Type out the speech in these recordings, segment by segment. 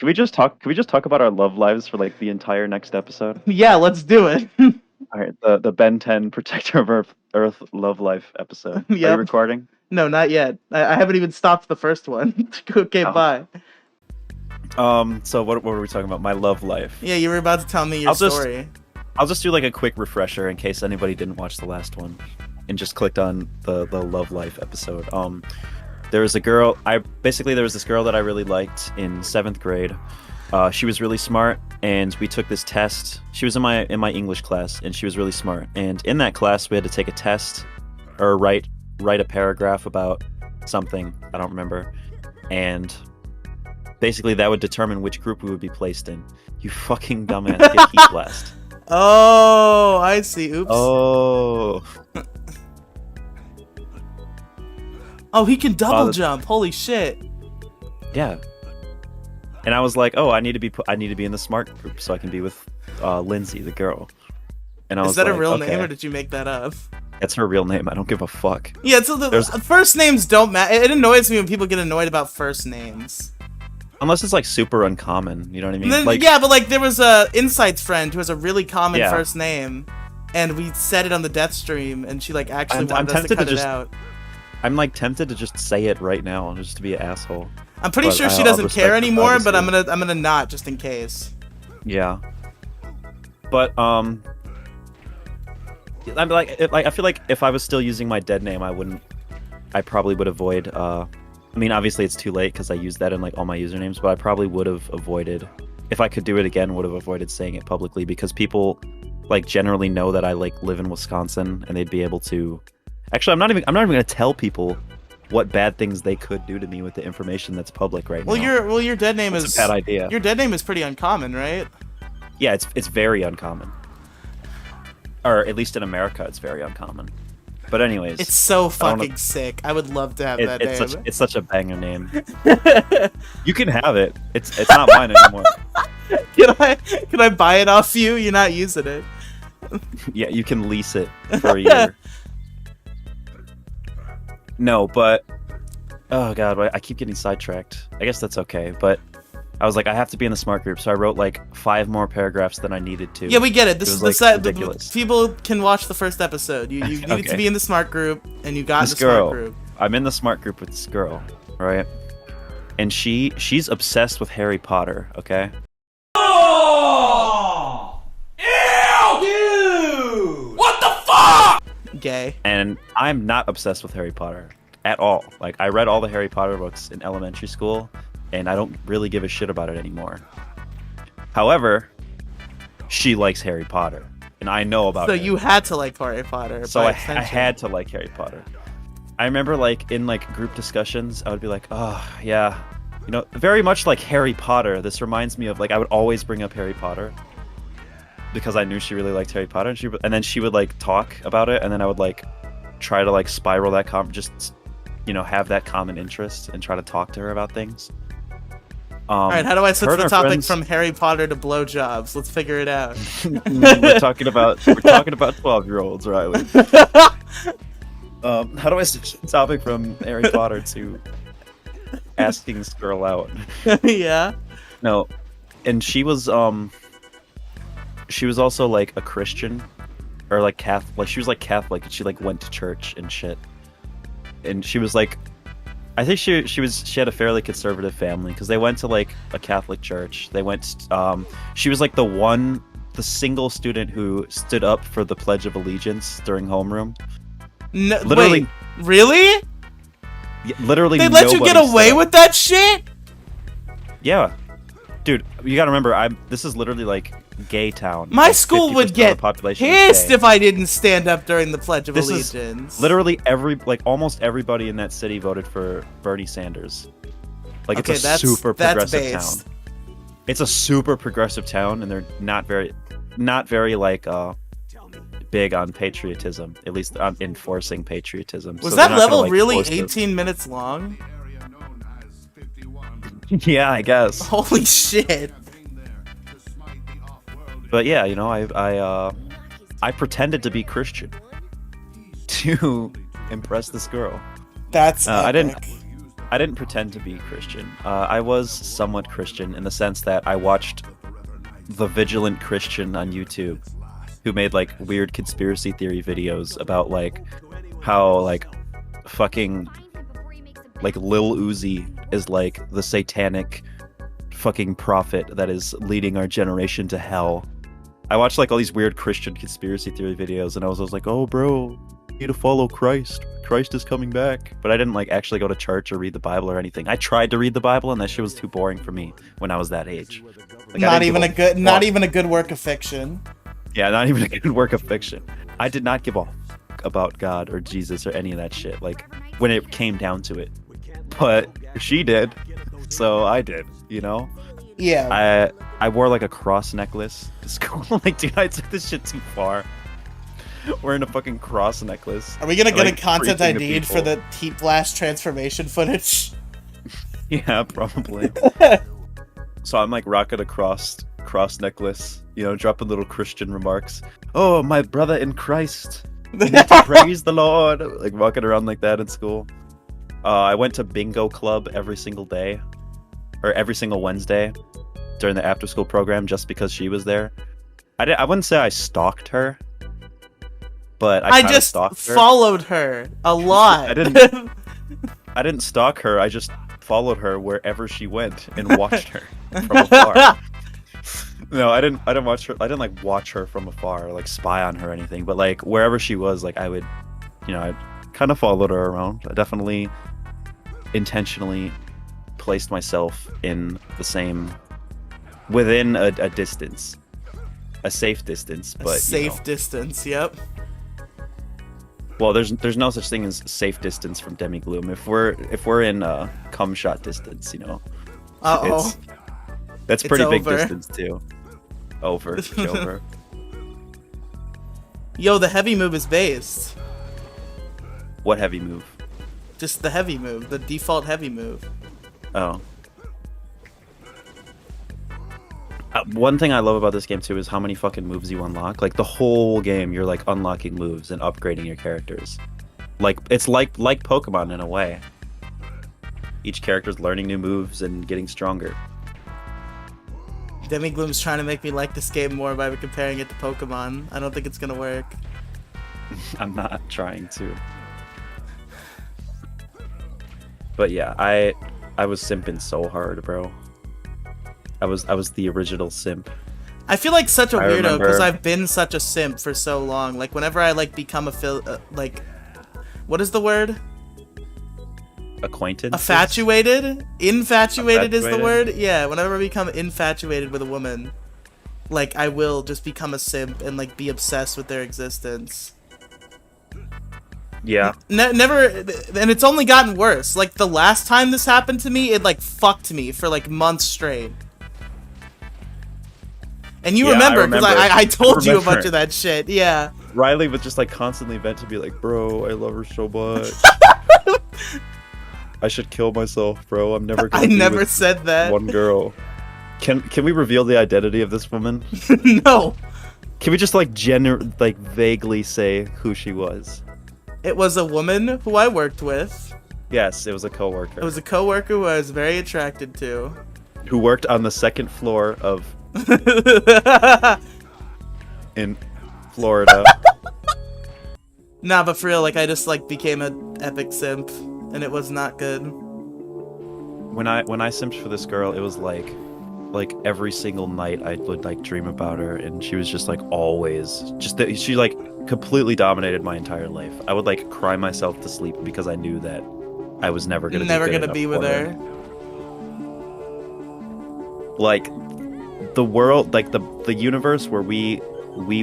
Should we just talk? Can we just talk about our love lives for like the entire next episode? Yeah, let's do it. All right, the Ben 10 Protector of Earth love life episode. Are you Yep. recording? No, not yet. I haven't even stopped the first one. Okay, Oh. bye. So what were we talking about? My love life. Yeah, you were about to tell me your story. I'll just do like a quick refresher in case anybody didn't watch the last one and just clicked on the love life episode. There was a girl. There was this girl that I really liked in 7th grade. She was really smart, and we took this test. She was in my English class, and she was really smart. And in that class, we had to take a test or write a paragraph about something. I don't remember. And basically, that would determine which group we would be placed in. You fucking dumbass, get heat blast. Oh, I see. Oops. Oh. Oh, he can double jump. Holy shit. Yeah. And I was like, oh, I need to be in the smart group so I can be with Lindsay, the girl. And I was Is that like, a real okay. name, or did you make that up? That's her real name. I don't give a fuck. Yeah, so the first names don't matter. It annoys me when people get annoyed about first names. Unless it's like super uncommon, you know what I mean? Then, Like, yeah, but like there was a Insights friend who has a really common Yeah. first name, and we said it on the death stream, and she like actually I'm wanted us to tempted cut to it just- out. I'm like tempted to just say it right now, just to be an asshole. I'm pretty but sure she I'll doesn't respect care her anymore, but privacy. I'm gonna not just in case. Yeah. But I'm like, I feel like if I was still using my dead name, I probably would avoid. I mean, obviously it's too late because I used that in like all my usernames, but I probably would have avoided, if I could do it again, would have avoided saying it publicly because people like generally know that I like live in Wisconsin and they'd be able to. Actually, I'm not even gonna tell people what bad things they could do to me with the information that's public right now. Your dead name That's is a bad idea. Your dead name is pretty uncommon, right? Yeah, it's very uncommon. Or at least in America, it's very uncommon. But anyways, It's so I don't know- fucking sick. I would love to have that name. it's such a banger name. You can have it. It's not mine anymore. Can I buy it off you? You're not using it. Yeah, you can lease it for a year. No, but oh god, I keep getting sidetracked. I guess that's okay, but I was like, I have to be in the smart group, so I wrote like 5 more paragraphs than I needed to. Yeah, we get it. This It is was, the like, set. ridiculous. People can watch the first episode. You needed to Okay. be in the smart group, and you got in This the smart girl, group. I'm in the smart group with this girl, right? And she's obsessed with Harry Potter, okay? Gay. And I'm not obsessed with Harry Potter at all. Like, I read all the Harry Potter books in elementary school, and I don't really give a shit about it anymore. However, she likes Harry Potter, and I know about So it. you had to like Harry Potter. So by I extension. had to like Harry Potter. I remember, like, in like group discussions, I would be like, oh yeah, you know, very much like Harry Potter. This reminds me of, like, I would always bring up Harry Potter because I knew she really liked Harry Potter, and then she would like talk about it, and then I would like try to like spiral that just, you know, have that common interest and try to talk to her about things. All right, how do I switch her and the her topic friends- from Harry Potter to blowjobs? Let's figure it out. we're talking about 12-year-olds, Riley. How do I switch the topic from Harry Potter to asking this girl out? Yeah. No, and she was also like a Christian, or like Catholic. Like, she was like Catholic, and she like went to church and shit. And she was like, I think she had a fairly conservative family because they went to like a Catholic church. They went. She was like the single student who stood up for the Pledge of Allegiance during homeroom. No, Literally- wait, really? Literally, They let you get nobody away stood up. with that shit? Yeah, dude, you gotta remember, this is literally like gay town. My Like, school 50% would of the get population is pissed gay. if I didn't stand up during the Pledge of This is Allegiance. Literally almost everybody in that city voted for Bernie Sanders. Like, Okay, it's a that's- super that's progressive based. town. It's a super progressive town, and they're not very like big on patriotism. At least on enforcing patriotism. Was So that they're not gonna, level like, really force 18 minutes long? this. Yeah, I guess. Holy shit. But yeah, you know, I pretended to be Christian to impress this girl. That's I didn't- epic. I didn't pretend to be Christian. I was somewhat Christian in the sense that I watched the Vigilant Christian on YouTube, who made like weird conspiracy theory videos about like how like fucking like Lil Uzi is like the satanic fucking prophet that is leading our generation to hell. I watched like all these weird Christian conspiracy theory videos, and I was like, oh, bro, you need to follow Christ. Christ is coming back. But I didn't like actually go to church or read the Bible or anything. I tried to read the Bible, and that shit was too boring for me when I was that age. Like, not even a good work of fiction. Yeah, not even a good work of fiction. I did not give a fuck about God or Jesus or any of that shit. Like when it came down to it, but she did, so I did. You know. Yeah. I wore like a cross necklace to school. Like, dude, I took this shit too far. Wearing a fucking cross necklace. Are we gonna get like, a content preaching to ID'd for the Heat Blast transformation footage? Yeah, probably. So I'm like rocking a cross necklace, you know, dropping little Christian remarks. Oh, my brother in Christ. We need to praise the Lord. Like walking around like that in school. I went to bingo club every single day. Or every single Wednesday during the after school program just because she was there. I wouldn't say I stalked her, but I just stalked her. Followed her a lot. I didn't stalk her. I just followed her wherever she went and watched her from afar. No, I didn't watch her. I didn't like watch her from afar, or, like spy on her or anything. But like wherever she was, like I would, you know, I kind of followed her around. I definitely intentionally placed myself in the same, within a distance, a safe distance, but distance. Yep. Well, there's no such thing as safe distance from Demi Gloom. If we're in cum shot distance, you know, that's pretty big distance too. Over. Yo, the heavy move is based. What heavy move? Just the heavy move, the default heavy move. Oh. One thing I love about this game too is how many fucking moves you unlock. Like the whole game, you're like unlocking moves and upgrading your characters. Like it's like Pokemon in a way. Each character's learning new moves and getting stronger. Demi Gloom's trying to make me like this game more by comparing it to Pokemon. I don't think it's gonna work. I'm not trying to. But yeah, I was simping so hard, bro. I was the original simp. I feel like such a weirdo because I've been such a simp for so long. Like whenever I like become like, what is the word? Acquaintance. Infatuated is the word. Yeah, whenever I become infatuated with a woman, like I will just become a simp and like be obsessed with their existence. Yeah. Never, and it's only gotten worse. Like the last time this happened to me, it like fucked me for like months straight. And you remember, because I told you a bunch of that shit, yeah. Riely would just like constantly vent to be like, bro, I love her so much. I should kill myself, bro. I'm never gonna I never said that. One girl. Can we reveal the identity of this woman? No. Can we just like vaguely say who she was? It was a woman who I worked with. Yes, it was a coworker. It was a coworker who I was very attracted to. Who worked on the second floor of in Florida. Nah, but for real, like I just like became an epic simp, and it was not good. When I simped for this girl, it was like every single night I would like dream about her, and she was just like always she like completely dominated my entire life. I would like cry myself to sleep because I knew that I was never gonna be with her. Like the world, like the universe where we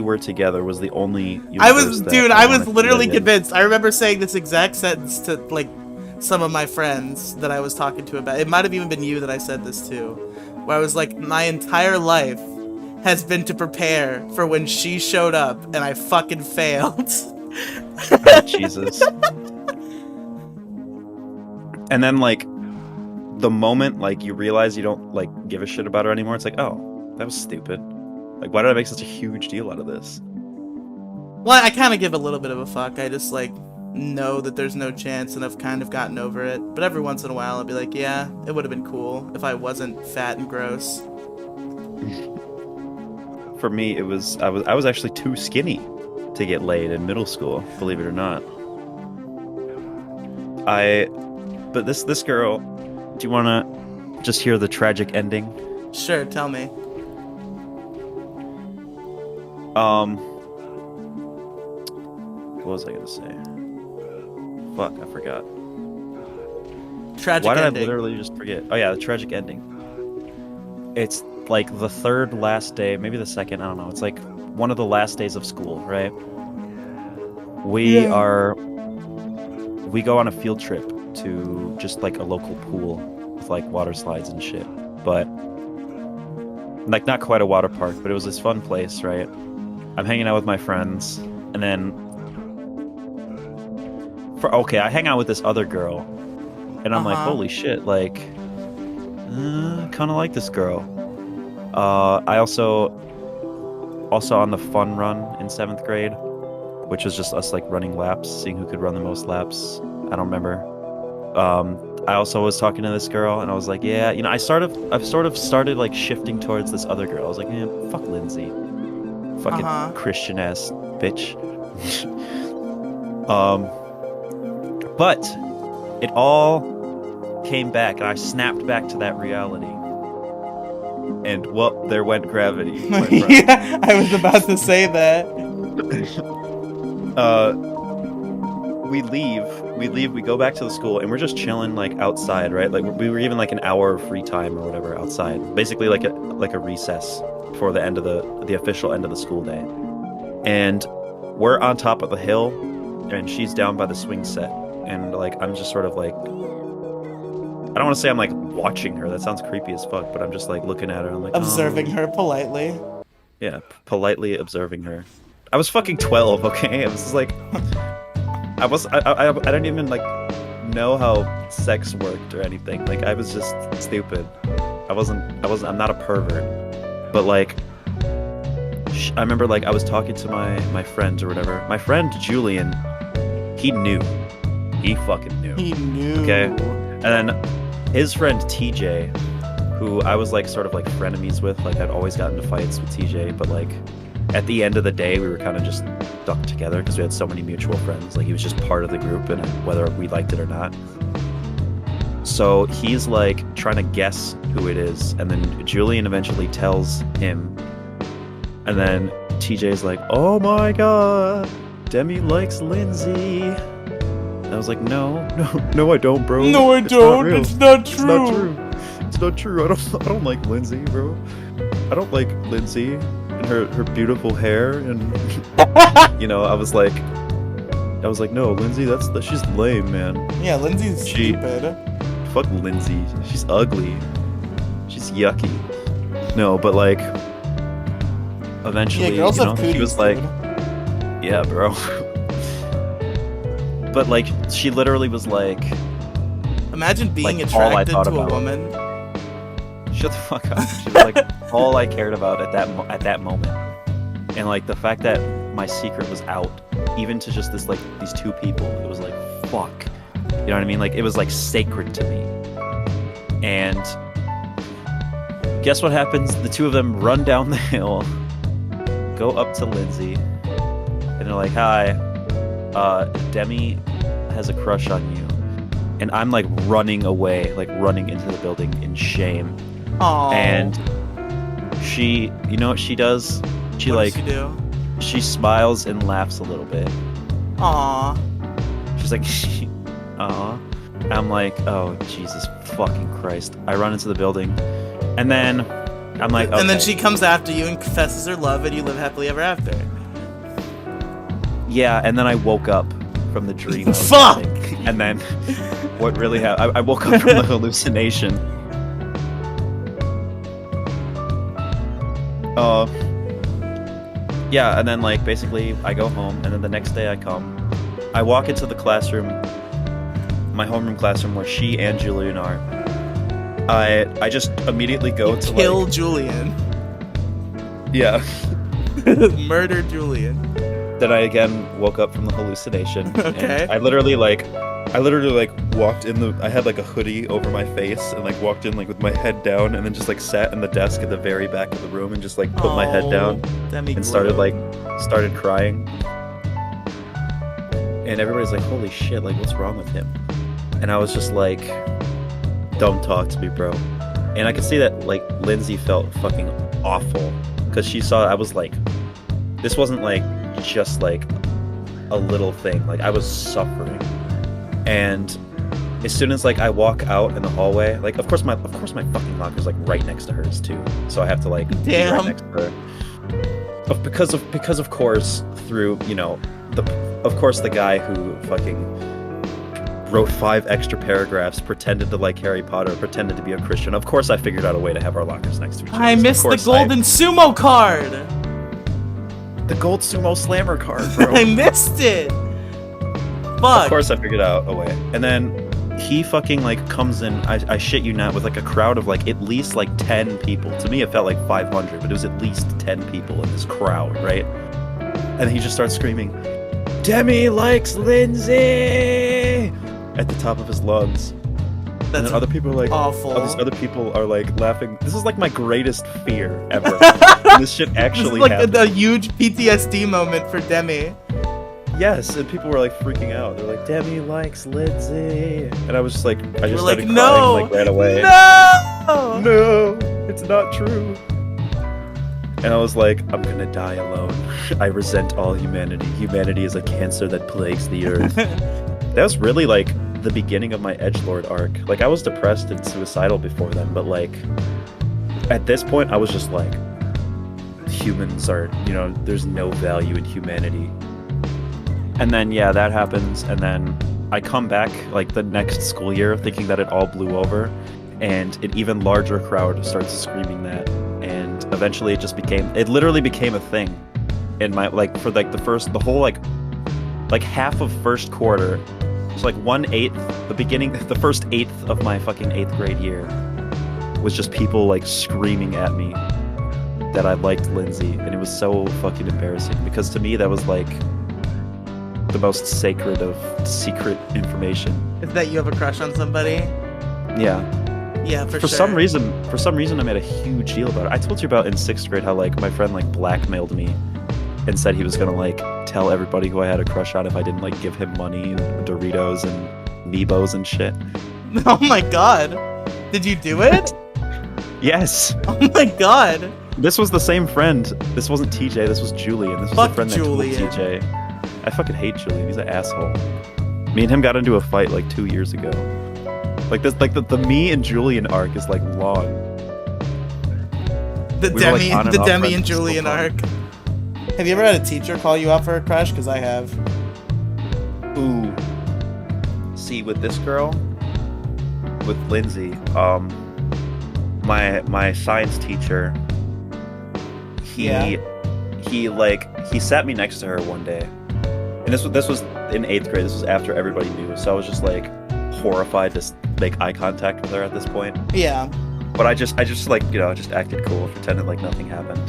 were together was the only universe I was literally convinced. I remember saying this exact sentence to like some of my friends that I was talking to about. It might have even been you that I said this to, where I was like, my entire life has been to prepare for when she showed up, and I fucking failed. Oh, Jesus. And then like the moment like you realize you don't like give a shit about her anymore, it's like, oh, that was stupid. Like, why did I make such a huge deal out of this? Well, I kind of give a little bit of a fuck. I just like, know that there's no chance, and I've kind of gotten over it. But every once in a while, I'll be like, yeah, it would have been cool if I wasn't fat and gross. For me, I was actually too skinny to get laid in middle school, believe it or not. But this girl, do you want to just hear the tragic ending? Sure, tell me. What was I gonna say? Fuck, I forgot. Tragic Why did ending. I literally just forget? Oh yeah, the tragic ending. It's like the third last day, maybe the second, I don't know. It's like one of the last days of school, right? We go on a field trip to just like a local pool with like water slides and shit. But like not quite a water park, but it was this fun place, right? I'm hanging out with my friends, and then I hang out with this other girl, and I'm like, holy shit, like, kind of like this girl. I also on the fun run in 7th grade, which was just us like running laps, seeing who could run the most laps. I don't remember. I also was talking to this girl, and I was like, yeah, you know, I've sort of started like shifting towards this other girl. I was like, man, fuck Lindsay, fucking Christian ass bitch. But it all came back, and I snapped back to that reality. And well, there went gravity. Yeah, I was about to say that. We go back to the school, and we're just chilling like outside, right? Like we were even like an hour of free time or whatever outside, basically like a recess before the end of the official end of the school day. And we're on top of the hill, and she's down by the swing set, and like I'm just sort of like, I don't want to say I'm like watching her. That sounds creepy as fuck, but I'm just like looking at her. I'm like observing her politely. Yeah, politely observing her. I was fucking 12, okay? I was just like, I didn't even like know how sex worked or anything. Like I was just stupid. I'm not a pervert. But like, I remember like I was talking to my friends or whatever. My friend Julian, he knew. He fucking knew. He knew. Okay? And then his friend TJ, who I was like sort of like frenemies with, like I'd always gotten into fights with TJ, but like at the end of the day we were kind of just stuck together because we had so many mutual friends. Like he was just part of the group, and whether we liked it or not. So he's like trying to guess who it is, and then Julian eventually tells him, and then TJ's like, oh my god, Demi likes Lindsay. And I was like, no, I don't, bro. No, I don't. It's not true. It's not true. It's not true. I don't like Lindsay, bro. I don't like Lindsay and her beautiful hair, and you know, I was like, no, Lindsay, she's lame, man. Yeah, Lindsay's stupid. Fuck Lindsay. She's ugly. She's yucky. No, but like, eventually, girls you know, have cooties, she was like, dude. yeah, bro. But like, she literally was like, imagine being like, all I attracted thought to a about. woman. Shut the fuck up. She was like all I cared about at that moment, and like the fact that my secret was out, even to just these two people, it was like, fuck, you know what I mean? Like it was like sacred to me. And guess what happens? The two of them run down the hill, go up to Lindsay, and they're like, hi, Demi has a crush on you. And I'm like running away, like running into the building in shame. Aww. And she, you know what she does? She what like, does she do? She smiles and laughs a little bit. Aww. She's like, aw. I'm like, oh, Jesus fucking Christ. I run into the building, and then I'm like, okay. And then she comes after you and confesses her love, and you live happily ever after. Yeah, and then I woke up from the dream. I was Fuck! having. And then what really happened? I woke up from the hallucination. Yeah, and then like basically I go home, and then the next day I walk into the classroom, my homeroom classroom where she and Julian are. I just immediately go to kill like, Julian. Yeah. Murder Julian. Then I again woke up from the hallucination. Okay. And I literally walked in I had like a hoodie over my face and like walked in like with my head down and then just like sat in the desk at the very back of the room and just like put my head down Demi and started crying. And everybody's like, holy shit, like what's wrong with him? And I was just like, don't talk to me, bro. And I could see that like Lindsay felt fucking awful because she saw I was like, this wasn't like just like a little thing. Like I was suffering. And as soon as like I walk out in the hallway, like of course my fucking locker's like right next to hers too. So I have to like be right next to her. Because of course through, you know, the guy who fucking wrote 5 extra paragraphs, pretended to like Harry Potter, pretended to be a Christian. Of course I figured out a way to have our lockers next to each other. I missed the golden sumo card. The gold sumo slammer card, bro. I missed it. Fuck. Of course I figured out a way. And then he fucking like comes in, I shit you not, with like a crowd of like at least like 10 people. To me it felt like 500, but it was at least 10 people in this crowd, right? And he just starts screaming, Demi likes Lindsay! At the top of his lungs. And then other people are like, awful. All these other people are like laughing. This is like my greatest fear ever. And this shit actually this is like happened. a huge PTSD moment for Demi. Yes, and people were like freaking out. They're like, Demi likes Lindsay. And I was just like, I just like, started crying no! and like ran away. No! No, it's not true. And I was like, I'm gonna die alone. I resent all humanity. Humanity is a cancer that plagues the earth. That was really like the beginning of my edgelord arc. Like I was depressed and suicidal before then, but like at this point I was just like, humans are, you know, there's no value in humanity. And then yeah, that happens, and then I come back like the next school year thinking that it all blew over, and an even larger crowd starts screaming that, and eventually it literally became a thing in my, like, for like the whole like half of first quarter. It's like 1/8, the first eighth of my fucking 8th grade year was just people like screaming at me that I liked Lindsay, and it was so fucking embarrassing because to me that was like the most sacred of secret information. Is that you have a crush on somebody? Yeah. Yeah, for sure. For some reason I made a huge deal about it. I told you about in 6th grade how like my friend like blackmailed me and said he was gonna like tell everybody who I had a crush on if I didn't like give him money and Doritos and Meebos and shit. Oh my god. Did you do it? Yes. Oh my god. This was the same friend. This wasn't TJ, this was Julian. This was the friend Julian. that told TJ. I fucking hate Julian, he's an asshole. Me and him got into a fight like 2 years ago. Like this, like the me and Julian arc is like long. The Demi and Julian arc. Have you ever had a teacher call you out for a crush? Because I have. Ooh. See, with this girl, with Lindsay, my science teacher, he sat me next to her one day, and this was in 8th grade. This was after everybody knew, so I was just like horrified to make eye contact with her at this point. Yeah. But I just like, you know, just acted cool, pretended like nothing happened.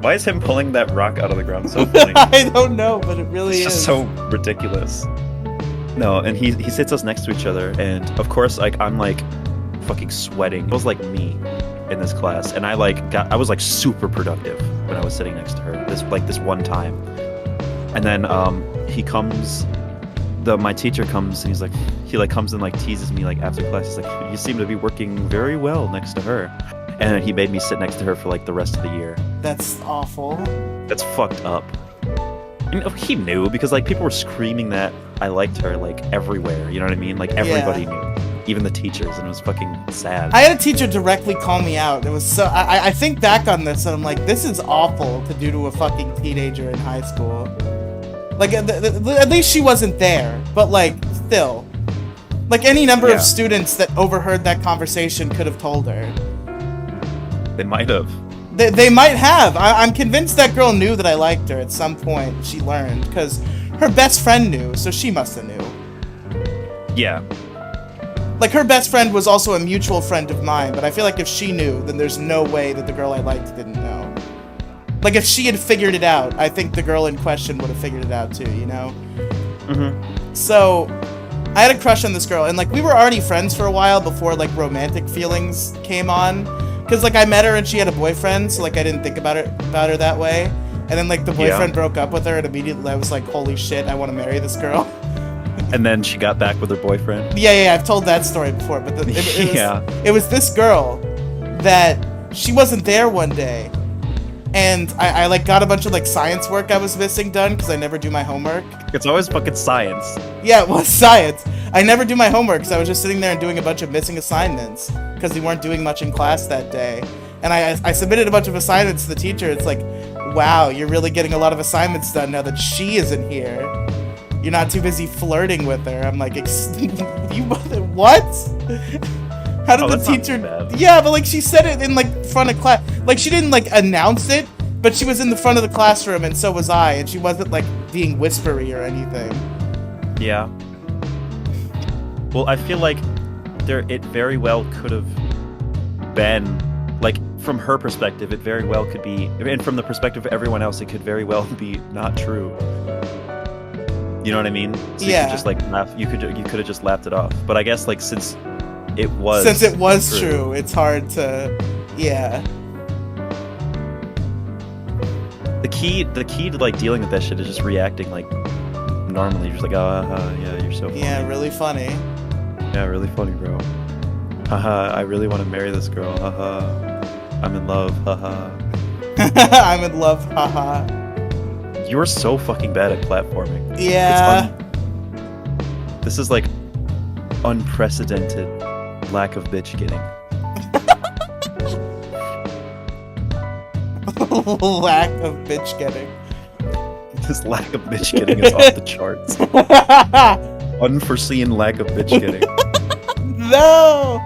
Why is him pulling that rock out of the ground so funny? I don't know, but it really it's is. just so ridiculous. No, and he sits us next to each other, and of course, like, I'm like fucking sweating. It was like me in this class, and I was like super productive when I was sitting next to her. This one time, and then my teacher comes and he comes and like teases me like after class. He's like, you seem to be working very well next to her. And he made me sit next to her for like the rest of the year. That's awful. That's fucked up. And he knew because like people were screaming that I liked her like everywhere. You know what I mean? Like everybody knew, even the teachers, and it was fucking sad. I had a teacher directly call me out. It was so. I think back on this and I'm like, this is awful to do to a fucking teenager in high school. Like at least she wasn't there, but like still, like any number of students that overheard that conversation could have told her. They might have. They might have. I'm convinced that girl knew that I liked her at some point. She learned because her best friend knew, so she must have knew. Yeah. Like her best friend was also a mutual friend of mine, but I feel like if she knew, then there's no way that the girl I liked didn't know. Like, if she had figured it out, I think the girl in question would have figured it out too, you know? Mm-hmm. So, I had a crush on this girl, and, like, we were already friends for a while before, like, romantic feelings came on. Because, like, I met her and she had a boyfriend, so, like, I didn't think about her that way. And then, like, the boyfriend broke up with her, and immediately I was like, holy shit, I want to marry this girl. And then she got back with her boyfriend? Yeah, I've told that story before, but it was this girl that she wasn't there one day. And I like got a bunch of like science work I was missing done because I never do my homework. It's always fucking science. Yeah, it was science. I never do my homework because I was just sitting there and doing a bunch of missing assignments because we weren't doing much in class that day. And I submitted a bunch of assignments to the teacher. It's like, wow, you're really getting a lot of assignments done now that she isn't here. You're not too busy flirting with her. I'm like, you what? How did the teacher? Yeah, but like she said it in like front of class. Like she didn't like announce it, but she was in the front of the classroom, and so was I, and she wasn't like being whispery or anything. Yeah. Well, I feel like it very well could have been like from her perspective, it very well could be, and from the perspective of everyone else, it could very well be not true. You know what I mean? So yeah. You could just like laugh. You could have just laughed it off. But I guess like since it was true, it's hard to, yeah. The key to like dealing with that shit is just reacting like normally. You're just like, yeah, you're so funny. Yeah, really funny. Yeah, really funny, bro. Haha, I really want to marry this girl. Haha, I'm in love. Haha. I'm in love. Haha. You're so fucking bad at platforming. Yeah. This is like unprecedented lack of bitch getting. Lack of bitch getting. This lack of bitch getting is off the charts. Unforeseen lack of bitch getting. No!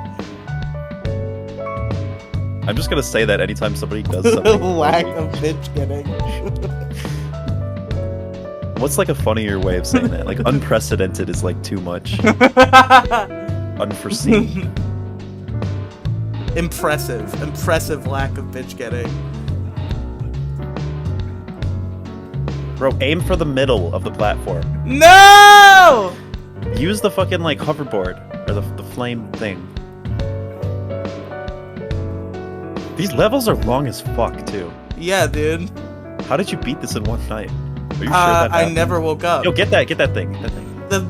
I'm just gonna say that anytime somebody does something. Lack of bitch getting. What's like a funnier way of saying that? Like unprecedented is like too much. Unforeseen. Impressive lack of bitch getting. Bro, aim for the middle of the platform. No! Use the fucking like hoverboard or the flame thing. These levels are long as fuck too. Yeah, dude. How did you beat this in one night? Are you sure that happened? I never woke up. Yo, get that thing.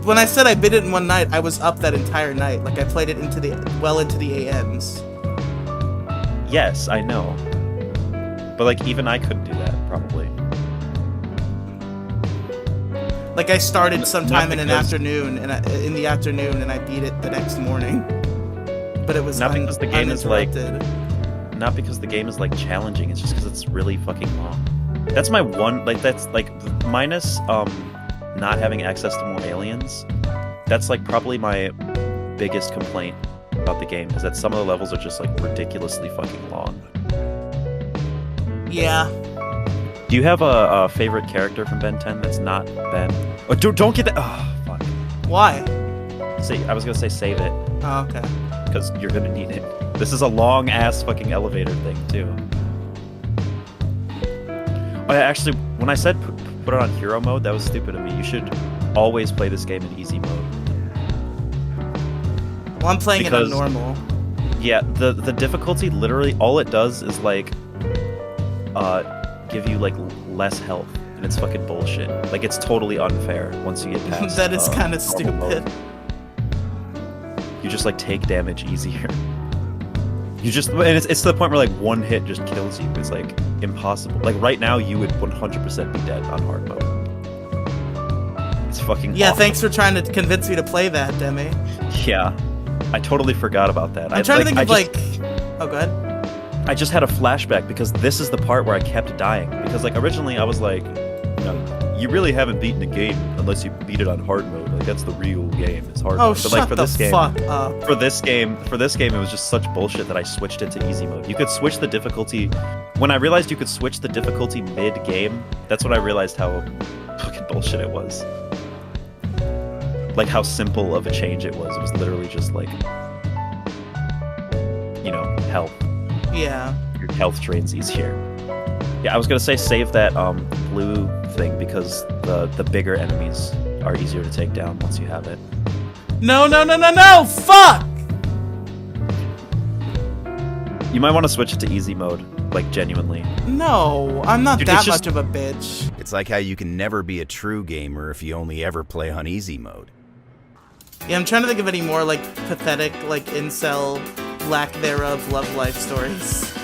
When I said I beat it in one night, I was up that entire night. Like I played it into the AMs. Yes, I know. But like even I couldn't do that probably. Like I started sometime in the afternoon, and I beat it the next morning. But it was not because the game is like, not because the game is like challenging. It's just because it's really fucking long. That's my one. Like that's like minus not having access to more aliens. That's like probably my biggest complaint about the game is that some of the levels are just like ridiculously fucking long. Yeah. Do you have a favorite character from Ben 10 that's not Ben? Oh, don't get that. Oh, fuck. Why? I was gonna say save it. Oh, okay. Because you're gonna need it. This is a long ass fucking elevator thing too. Oh, yeah, actually, when I said put it on hero mode, that was stupid of me. You should always play this game in easy mode. Well, I'm playing it on normal. Yeah, the difficulty literally all it does is like give you like less health, and it's fucking bullshit. Like it's totally unfair once you get past. That is kind of stupid. Mode. You just like take damage easier. You just, and it's to the point where like one hit just kills you. It's like impossible. Like right now, you would 100% be dead on hard mode. It's fucking. Yeah, awful. Thanks for trying to convince me to play that, Demi. Yeah, I totally forgot about that. I'm trying to think of like. Oh, go ahead. I just had a flashback because this is the part where I kept dying. Because like originally I was like, you really haven't beaten a game unless you beat it on hard mode. Like that's the real game. It's hard mode. But like for this game, for this game, it was just such bullshit that I switched it to easy mode. You could switch the difficulty. When I realized you could switch the difficulty mid-game, that's when I realized how fucking bullshit it was. Like how simple of a change it was. It was literally just like, health. Yeah. Your health drains easier. Yeah, I was gonna say save that blue thing because the bigger enemies are easier to take down once you have it. No, no, no, no, no! Fuck! You might want to switch it to easy mode, like genuinely. No, I'm not Dude, that it's just- much of a bitch. It's like how you can never be a true gamer if you only ever play on easy mode. Yeah, I'm trying to think of any more, like, pathetic, like, incel, lack thereof, love life stories.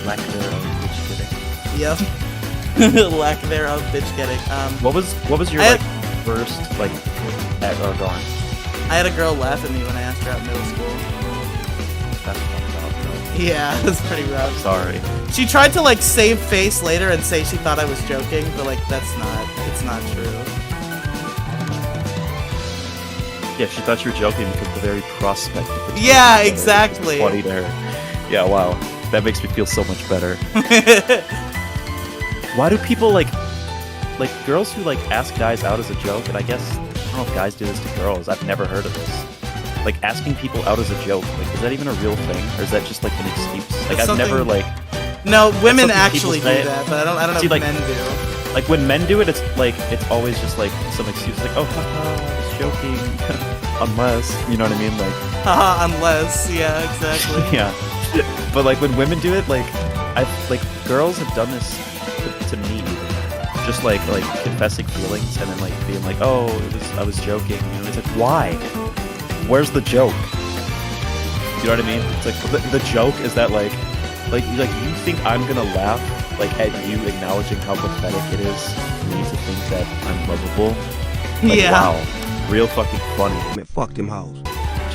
Lack thereof, bitch kidding. Yep. Lack thereof, bitch getting. What was your I like first like? Go on. I had a girl laugh at me when I asked her out in middle school. That's fucked up, bro. Yeah, it was pretty rough. Sorry. She tried to like save face later and say she thought I was joking, but like it's not true. Yeah, she thought you were joking because the very prospect of the Yeah, joke was exactly. funny to her. Yeah, wow. That makes me feel so much better. Why do people like girls who like ask guys out as a joke? And I guess I don't know if guys do this to girls. I've never heard of this. Like asking people out as a joke. Like, is that even a real thing, or is that just like an excuse? Like, It's I've never like. No, women something actually people do say. that, but I don't know See, if like- men do. Like when men do it, it's always just like some excuse, like, oh, haha, I was joking, unless, you know what I mean, like, Haha, unless, yeah, exactly. yeah. But like when women do it, like, girls have done this to me, just like confessing feelings and then like being like, oh, I was joking, you know, it's like, why? Where's the joke? You know what I mean? It's like the joke is that like you think I'm gonna laugh like at you acknowledging how pathetic it is for me to think that I'm lovable. Like, Yeah. wow, real fucking funny. Man, fuck them hoes.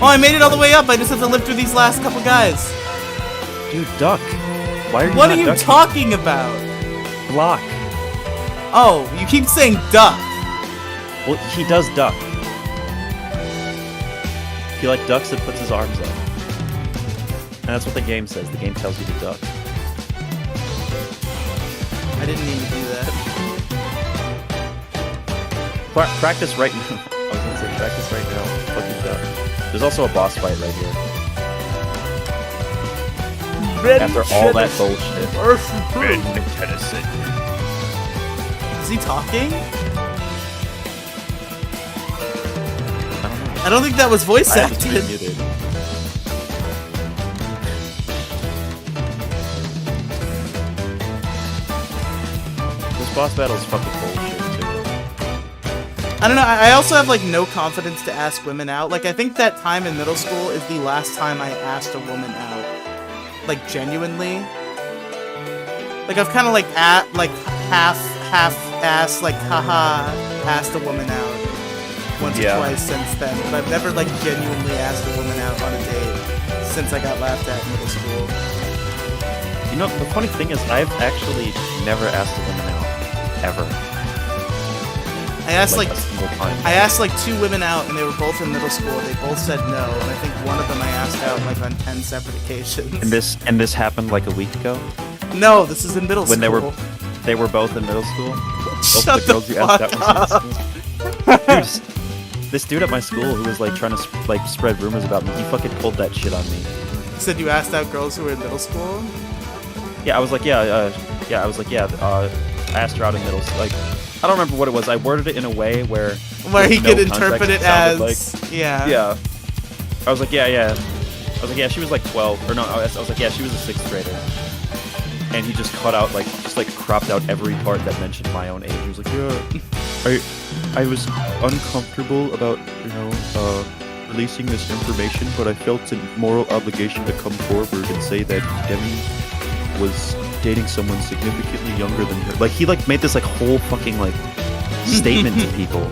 Oh, I made it all the way up. I just have to live through these last couple guys. Dude, duck. Why are you What not are you ducking? talking about? Block. Oh, you keep saying duck. Well, he does duck. He like ducks and puts his arms up. And that's what the game says. The game tells you to duck. I didn't mean to do that. Practice right now. I was gonna say practice right now. Fucking duck. There's also a boss fight right here. After all that bullshit. Is he talking? I don't know. I don't think that was voice I have to acted. be muted. This boss battle is fucking bullshit too. I don't know. I also have like no confidence to ask women out. Like I think that time in middle school is the last time I asked a woman out. Like genuinely. Like I've kind of like half asked like haha asked a woman out once or Yeah. twice since then, but I've never like genuinely asked a woman out on a date since I got laughed at in middle school. You know, the funny thing is, I've actually never asked a woman out. Ever. I asked like a single time. I asked like 2 women out and they were both in middle school. They both said no, and I think one of them I asked out like on 10 separate occasions. And this happened like a week ago? No, this is in middle When school. they were both in middle school? Both Shut of the girls you fuck asked out was in middle school? Dude, this dude at my school who was like trying to like spread rumors about me, he fucking pulled that shit on me. You said you asked out girls who were in middle school? Yeah, I was like, I asked her out in middle school. Like, I don't remember what it was. I worded it in a way where Where he no could context, interpret it sounded as yeah. yeah. I was like, yeah. I was like, yeah, she was like 12, or no, I was like, yeah, she was a 6th grader. And he just cut out, cropped out every part that mentioned my own age. He was like, yeah, I was uncomfortable about, releasing this information, but I felt a moral obligation to come forward and say that Demi was dating someone significantly younger than her. Like, he, made this, whole fucking, statement to people.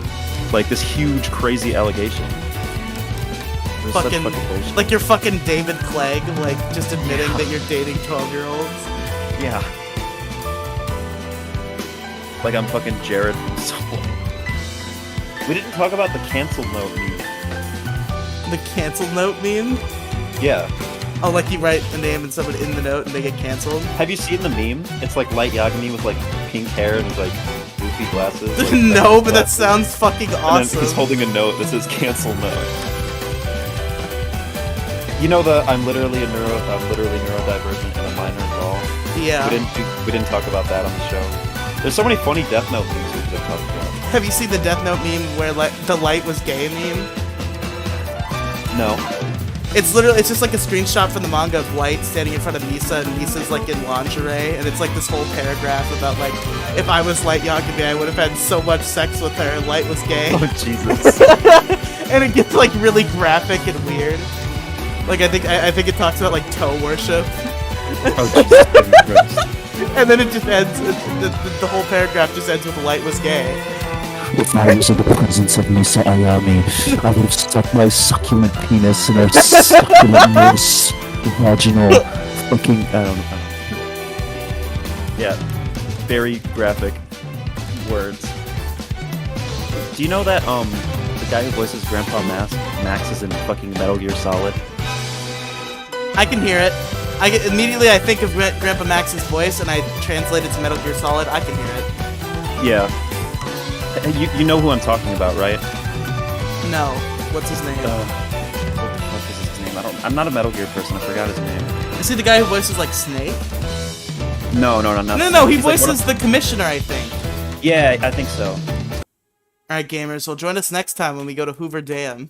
Like, this huge, crazy allegation. It was such Fucking, fucking bullshit. like you're fucking David Clegg, like just admitting that you're dating 12-year-olds. Yeah. Like I'm fucking Jared from Subway. We didn't talk about the cancel note meme. The cancel note meme? Yeah. Oh, like you write a name and someone in the note and they get canceled? Have you seen the meme? It's like Light Yagami with pink hair and goofy glasses. No, but that glasses. sounds fucking And awesome. then he's holding a note that says cancel note. You know I'm literally neurodivergent and a minor in law. Yeah. We didn't talk about that on the show. There's so many funny Death Note things we could have talked about. Have you seen the Death Note meme where the light was gay meme? No. It's just like a screenshot from the manga of Light standing in front of Misa, and Misa's like in lingerie, and it's like this whole paragraph about like, if I was Light Yagami, I would have had so much sex with her, and Light was gay. Oh Jesus. And it gets like really graphic and weird. Like I think it talks about like toe worship. Oh Jesus Christ. And then it just ends. The whole paragraph just ends with Light was gay. If I was in the presence of Misa Ayami, I would have stuck my succulent penis in her succulent moose vaginal fucking. I don't know. Yeah, very graphic words. Do you know that the guy who voices Grandpa Max is in fucking Metal Gear Solid? I can hear it. Immediately I think of Grandpa Max's voice, and I translate it to Metal Gear Solid. I can hear it. Yeah. You know who I'm talking about, right? No. What's his name? What the fuck is his name? I'm not a Metal Gear person. I forgot his name. Is he the guy who voices like Snake? No. No. He He's like voices the Commissioner, I think. Yeah, I think so. All right, gamers. Well, join us next time when we go to Hoover Dam.